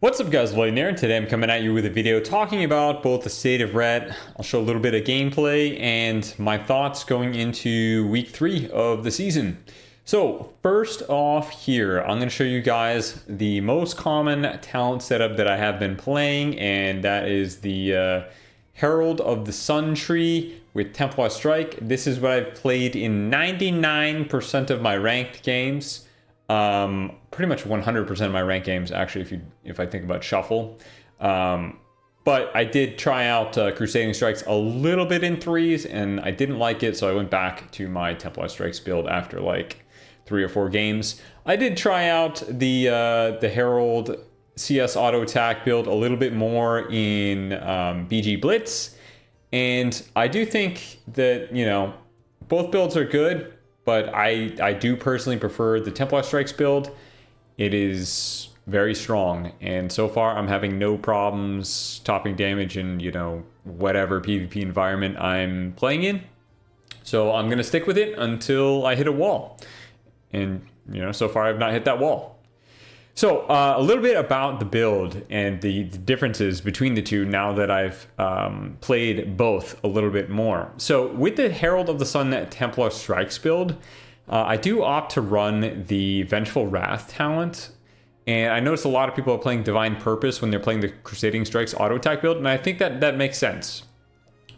What's up guys, Lvladen here, and today I'm coming at you with a video talking about both the state of ret. I'll show a little bit of gameplay and my thoughts going into week 3 of the season. So first off here, I'm going to show you guys the most common talent setup that I have been playing, and that is the Herald of the Sun tree with Templar Strike. This is what I've played in 99% of my ranked games. Pretty much 100% of my ranked games, actually, if I think about shuffle. But I did try out Crusading Strikes a little bit in 3s, and I didn't like it, so I went back to my Templar Strikes build after like 3 or 4 games. I did try out the Herald CS auto attack build a little bit more in BG Blitz, and I do think that, you know, both builds are good, but I do personally prefer the Templar Strikes build. It is very strong, and so far I'm having no problems topping damage in, you know, whatever PvP environment I'm playing in. So I'm going to stick with it until I hit a wall. And, you know, so far I've not hit that wall. So a little bit about the build and the differences between the two now that I've played both a little bit more. So with the Herald of the Sun Templar Strikes build, I do opt to run the Vengeful Wrath talent. And I notice a lot of people are playing Divine Purpose when they're playing the Crusading Strikes auto attack build, and I think that makes sense,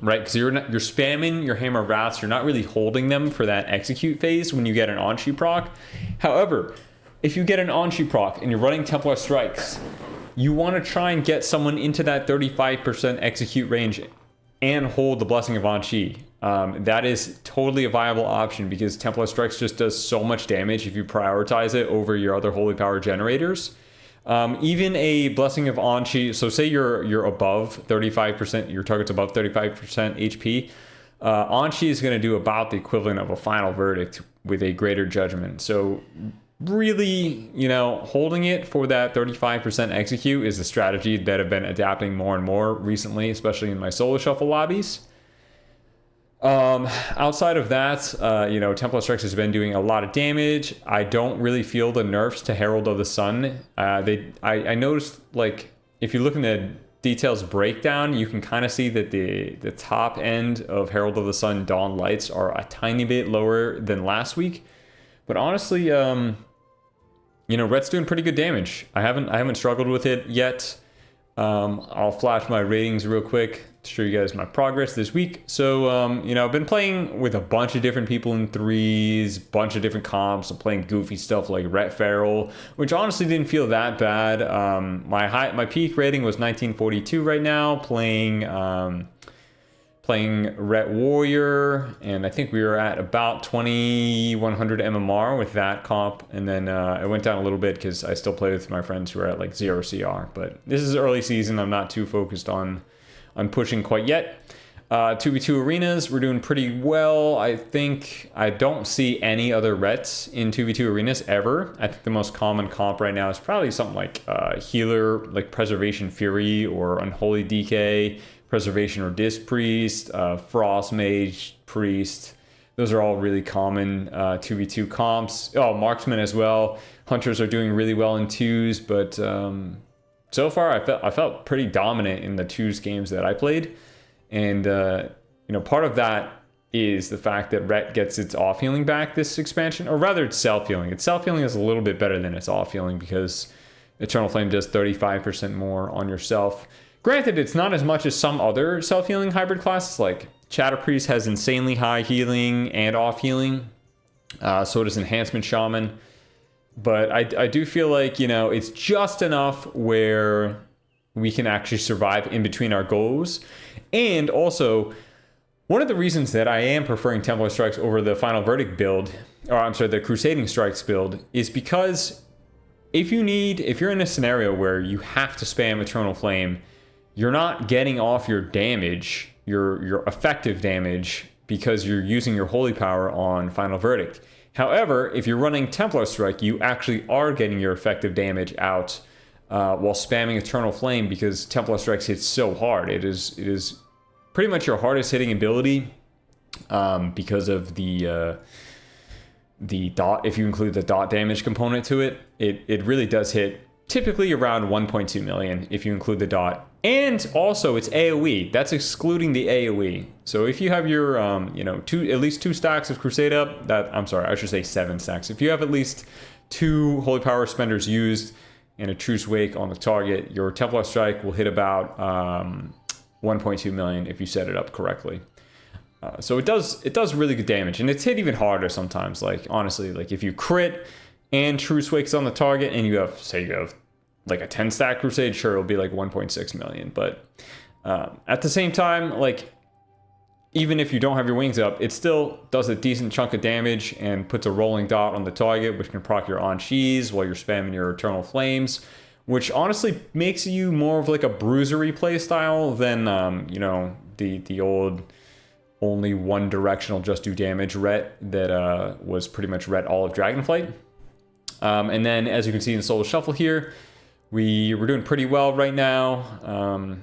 right? Because you're spamming your Hammer of Wraths, you're not really holding them for that execute phase when you get an Anshe proc. However, if you get an Anshe proc and you're running Templar Strikes, you want to try and get someone into that 35% execute range and hold the Blessing of Anshe. That is totally a viable option because Templar Strikes just does so much damage if you prioritize it over your other Holy Power generators. Even a Blessing of Anshe, so say you're above 35%, your target's above 35% HP, Anshe is going to do about the equivalent of a Final Verdict with a greater judgment. So really, you know, holding it for that 35% execute is a strategy that I've been adapting more and more recently, especially in my solo shuffle lobbies. Outside of that, you know, Templar Strikes has been doing a lot of damage. I don't really feel the nerfs to Herald of the Sun. I noticed, like, if you look in the details breakdown, you can kind of see that the top end of Herald of the Sun Dawn Lights are a tiny bit lower than last week. But honestly, you know, ret's doing pretty good damage. I haven't struggled with it yet. I'll flash my ratings real quick to show you guys my progress this week. So, you know, I've been playing with a bunch of different people in 3s, bunch of different comps. I'm playing goofy stuff like Ret Feral, which honestly didn't feel that bad. My peak rating was 1942 right now, playing Ret Warrior, and I think we were at about 2100 MMR with that comp, and then it went down a little bit because I still play with my friends who are at like 0 CR, but this is early season. I'm not too focused on pushing quite yet. 2v2 arenas, we're doing pretty well. I think I don't see any other rets in 2v2 arenas ever. I think the most common comp right now is probably something like healer, like Preservation Fury or Unholy DK, Preservation or Disc Priest, Frost Mage, Priest. Those are all really common 2v2 comps. Oh, Marksman as well. Hunters are doing really well in 2s, but so far I felt pretty dominant in the 2s games that I played. And, you know, part of that is the fact that Ret gets its off-healing back this expansion, or rather it's self-healing. Its self-healing is a little bit better than its off-healing because Eternal Flame does 35% more on yourself. Granted, it's not as much as some other self-healing hybrid classes, like Shadow Priest has insanely high healing and off-healing. So does Enhancement Shaman. But I do feel like, you know, it's just enough where we can actually survive in between our goals. And also, one of the reasons that I am preferring Templar Strikes over the Final Verdict build, or I'm sorry, the Crusading Strikes build, is because if you're in a scenario where you have to spam Eternal Flame, you're not getting off your damage, your effective damage, because you're using your Holy Power on Final Verdict. However, if you're running Templar Strike, you actually are getting your effective damage out while spamming Eternal Flame, because Templar Strikes hits so hard. It is pretty much your hardest hitting ability because of the dot. If you include the dot damage component to it, it really does hit typically around 1.2 million if you include the dot. And also it's AoE. That's excluding the AoE. So if you have your, at least 2 stacks of Crusade up, I'm sorry, I should say 7 stacks. If you have at least 2 Holy Power Spenders used and a Truce Wake on the target, your Templar Strike will hit about 1.2 million if you set it up correctly. So it does really good damage, and it's hit even harder sometimes. Like honestly, like if you crit and Truce Wake's on the target, and you have like a 10 stack Crusade, sure, it'll be like 1.6 million. But at the same time, like even if you don't have your wings up, it still does a decent chunk of damage and puts a rolling dot on the target, which can proc your on cheese while you're spamming your Eternal Flames, which honestly makes you more of like a bruisery play style than the old only one directional just do damage ret that was pretty much ret all of Dragonflight. And then as you can see in the Solo Shuffle here, we're doing pretty well right now.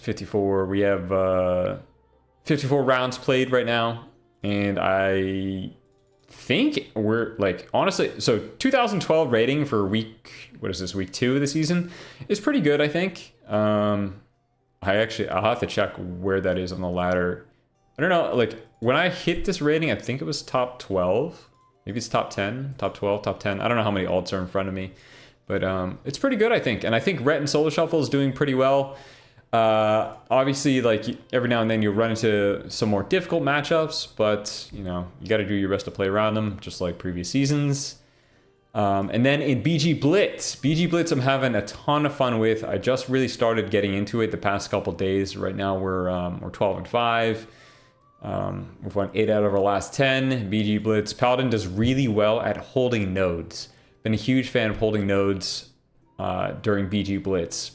54, we have 54 rounds played right now, and I think we're like, honestly, so 2012 rating for week 2 of the season is pretty good, I think. I'll have to check where that is on the ladder. I don't know, like when I hit this rating, I think it was top 12. Maybe it's top 10, top 12, top 10. I don't know how many alts are in front of me, but it's pretty good, I think. And I think Ret and Solo Shuffle is doing pretty well. Obviously, like every now and then you'll run into some more difficult matchups, but you got to do your best to play around them, just like previous seasons. And then in BG Blitz, I'm having a ton of fun with. I just really started getting into it the past couple days. Right now we're 12-5. We've won 8 out of our last 10. BG Blitz, Paladin does really well at holding nodes. Been a huge fan of holding nodes during BG Blitz.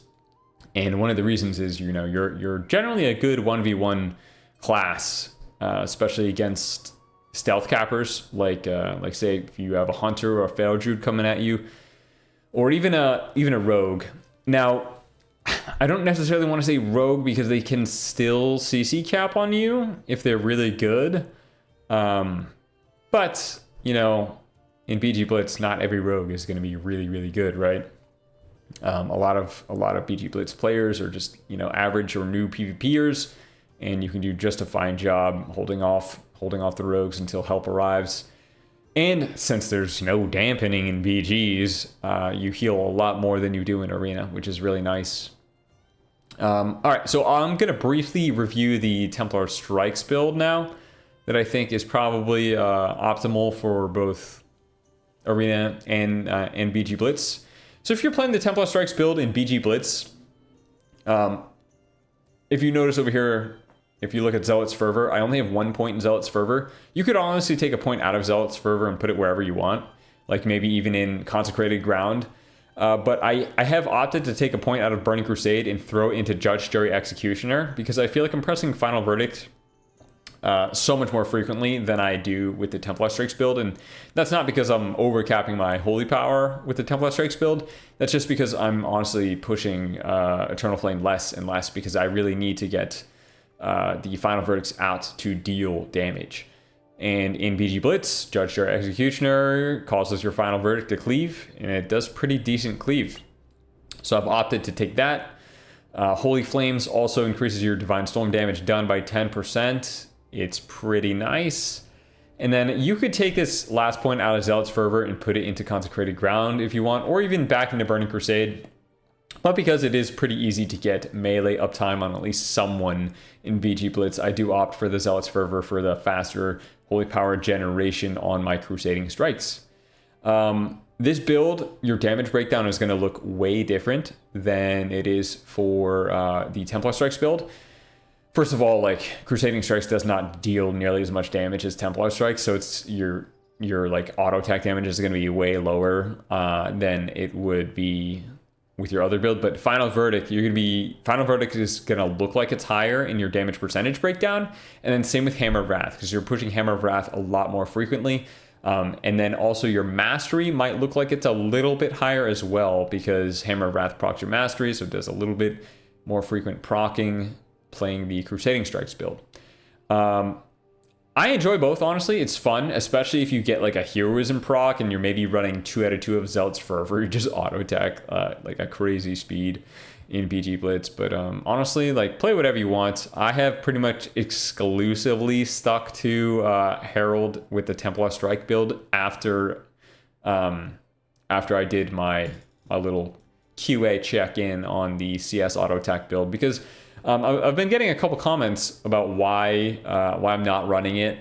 And one of the reasons is, you're generally a good 1v1 class, especially against stealth cappers, like say if you have a hunter or a fail druid coming at you, or even a rogue. Now, I don't necessarily want to say rogue because they can still CC cap on you if they're really good. But in BG Blitz, not every rogue is going to be really, really good, right? A lot of BG Blitz players are just average or new PvPers, and you can do just a fine job holding off the rogues until help arrives. And since there's no dampening in BGs, you heal a lot more than you do in Arena, which is really nice. All right, so I'm gonna briefly review the Templar Strikes build now that I think is probably optimal for both Arena and BG Blitz. So if you're playing the Templar Strikes build in BG Blitz, if you notice over here, if you look at Zealot's Fervor, I only have 1 point in Zealot's Fervor. You could honestly take a point out of Zealot's Fervor and put it wherever you want, like maybe even in Consecrated Ground. But I have opted to take a point out of Burning Crusade and throw it into Judge, Jury, Executioner, because I feel like I'm pressing Final Verdict so much more frequently than I do with the Templar Strikes build. And that's not because I'm overcapping my Holy Power with the Templar Strikes build. That's just because I'm honestly pushing Eternal Flame less and less, because I really need to get the Final Verdicts out to deal damage. And in BG Blitz, Judge, Jury, Executioner causes your Final Verdict to cleave, and it does pretty decent cleave. So I've opted to take that. Holy Flames also increases your Divine Storm damage done by 10%. It's pretty nice. And then you could take this last point out of Zealot's Fervor and put it into Consecrated Ground if you want, or even back into Burning Crusade. But because it is pretty easy to get melee uptime on at least someone in BG Blitz, I do opt for the Zealot's Fervor for the faster Holy Power generation on my Crusading Strikes. This build, your damage breakdown is going to look way different than it is for the Templar Strikes build. First of all, like Crusading Strikes does not deal nearly as much damage as Templar Strikes, so it's your like auto attack damage is going to be way lower than it would be with your other build. But Final Verdict is going to look like it's higher in your damage percentage breakdown, and then same with Hammer of Wrath, because you're pushing Hammer of Wrath a lot more frequently. And then also your Mastery might look like it's a little bit higher as well, because Hammer of Wrath procs your Mastery, so it does a little bit more frequent procking playing the Crusading Strikes build. I enjoy both, honestly. It's fun, especially if you get like a heroism proc and you're maybe running 2 out of 2 of Zealot's Fervor. You just auto attack like a crazy speed in PG Blitz. But honestly, like, play whatever you want. I have pretty much exclusively stuck to Herald with the Templar Strike build after I did my little QA check-in on the CS auto attack build, because I've been getting a couple comments about why I'm not running it,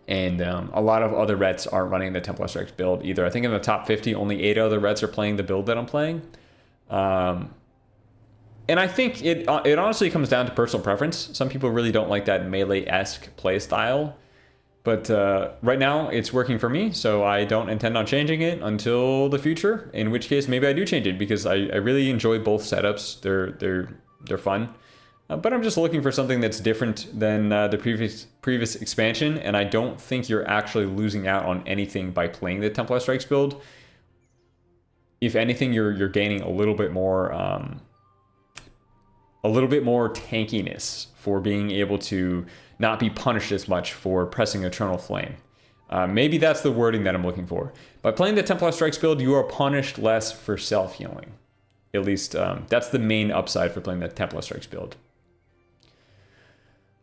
and a lot of other Reds aren't running the Templar Strikes build either. I think in the top 50, only 8 other Reds are playing the build that I'm playing. And I think it honestly comes down to personal preference. Some people really don't like that melee-esque play style, but right now it's working for me, so I don't intend on changing it until the future, in which case maybe I do change it, because I really enjoy both setups. They're fun. But I'm just looking for something that's different than the previous expansion, and I don't think you're actually losing out on anything by playing the Templar Strikes build. If anything, you're gaining a little bit more tankiness for being able to not be punished as much for pressing Eternal Flame. Maybe that's the wording that I'm looking for. By playing the Templar Strikes build, you are punished less for self-healing. At least that's the main upside for playing the Templar Strikes build.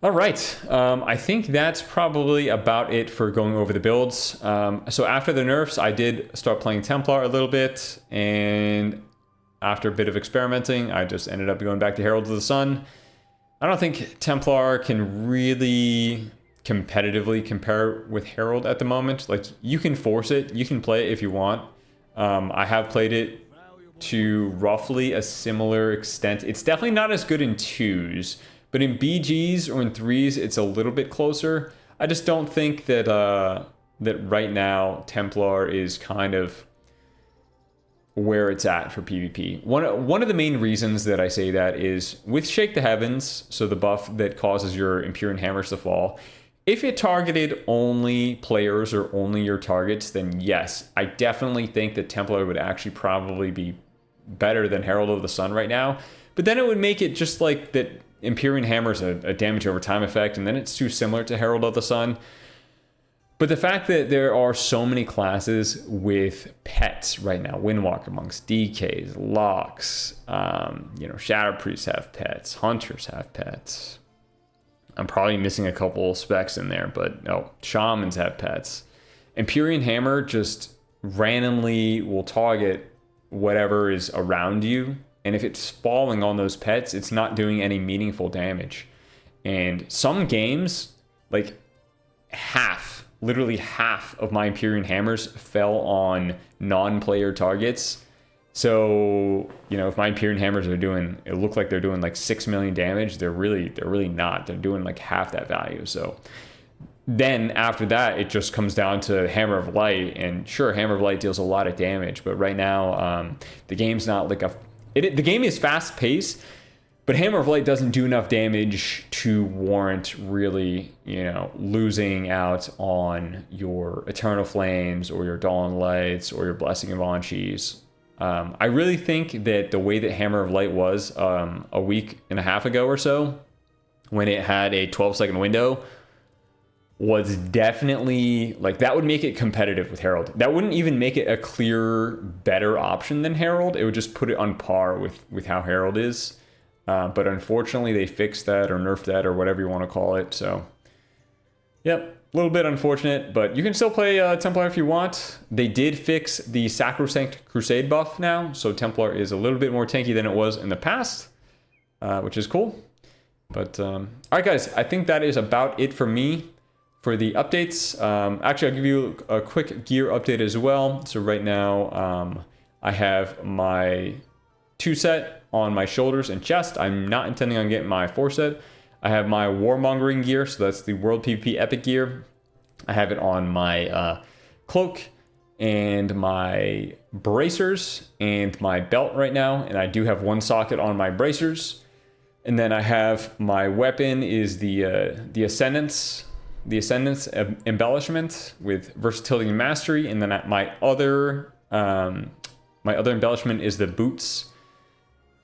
All right, I think that's probably about it for going over the builds. So after the nerfs, I did start playing Templar a little bit, and after a bit of experimenting, I just ended up going back to Herald of the Sun. I don't think Templar can really competitively compare with Herald at the moment. Like, you can force it, you can play it if you want. I have played it to roughly a similar extent. It's definitely not as good in 2s, but in BGs or in 3s, it's a little bit closer. I just don't think that that right now Templar is kind of where it's at for PvP. One of the main reasons that I say that is with Shake the Heavens, so the buff that causes your Empyrean Hammers to fall, if it targeted only players or only your targets, then yes, I definitely think that Templar would actually probably be better than Herald of the Sun right now. But then it would make it just like that Empyrean Hammer's a damage over time effect, and then it's too similar to Herald of the Sun. But the fact that there are so many classes with pets right now, Windwalker Monks, DKs, Locks, Shadow Priests have pets, Hunters have pets. I'm probably missing a couple specs in there, but no, Shamans have pets. Empyrean Hammer just randomly will target whatever is around you, and if it's falling on those pets, it's not doing any meaningful damage. And some games, like literally half of my Empyrean Hammers fell on non-player targets. So, if my Empyrean Hammers are doing, it looked like they're doing like 6 million damage, they're really not. They're doing like half that value. So then after that, it just comes down to Hammer of Light, and sure, Hammer of Light deals a lot of damage, but right now the game's not like the game is fast paced, but Hammer of Light doesn't do enough damage to warrant really, losing out on your Eternal Flames or your Dawn Lights or your Blessing of Anshi's. I really think that the way that Hammer of Light was a week and a half ago or so, when it had a 12-second window, was definitely, like, that would make it competitive with Herald. That wouldn't even make it a clear, better option than Herald. It would just put it on par with how Herald is. But unfortunately, they fixed that or nerfed that or whatever you want to call it. So, yep, a little bit unfortunate, but you can still play Templar if you want. They did fix the Sacrosanct Crusade buff now, so Templar is a little bit more tanky than it was in the past, which is cool. But, all right, guys, I think that is about it for me for the updates. Actually, I'll give you a quick gear update as well. So right now, I have my 2-set on my shoulders and chest. I'm not intending on getting my 4-set. I have my Warmongering gear, so that's the World PvP Epic gear. I have it on my cloak and my bracers and my belt right now, and I do have 1 socket on my bracers. And then I have my weapon is the Ascendance embellishment with versatility and mastery, and then my other embellishment is the boots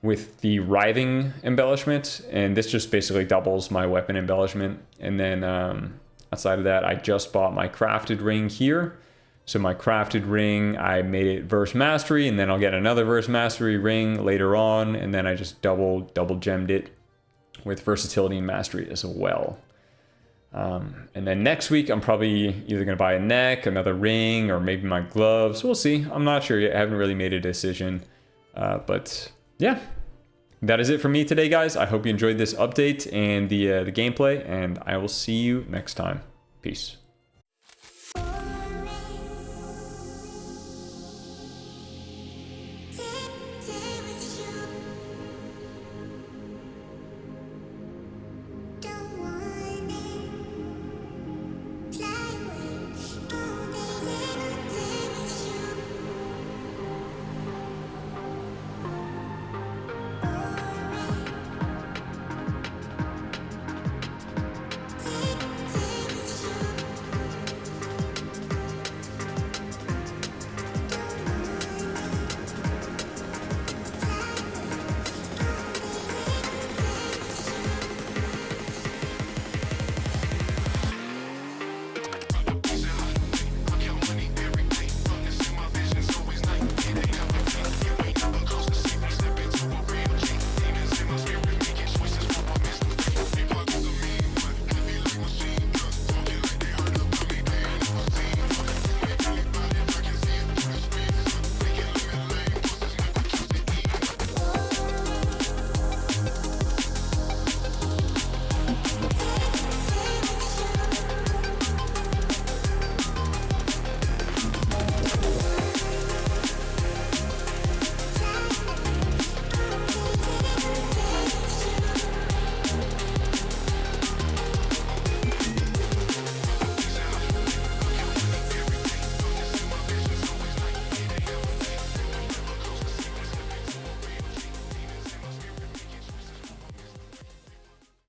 with the writhing embellishment, and this just basically doubles my weapon embellishment. And then Outside of that, I just bought my crafted ring here. So my crafted ring, I made it verse mastery, and then I'll get another verse mastery ring later on, and then I just double gemmed it with versatility and mastery as well. And then next week, I'm probably either going to buy a neck, another ring, or maybe my gloves. We'll see. I'm not sure yet. I haven't really made a decision. But yeah, that is it for me today, guys. I hope you enjoyed this update and the gameplay, and I will see you next time. Peace.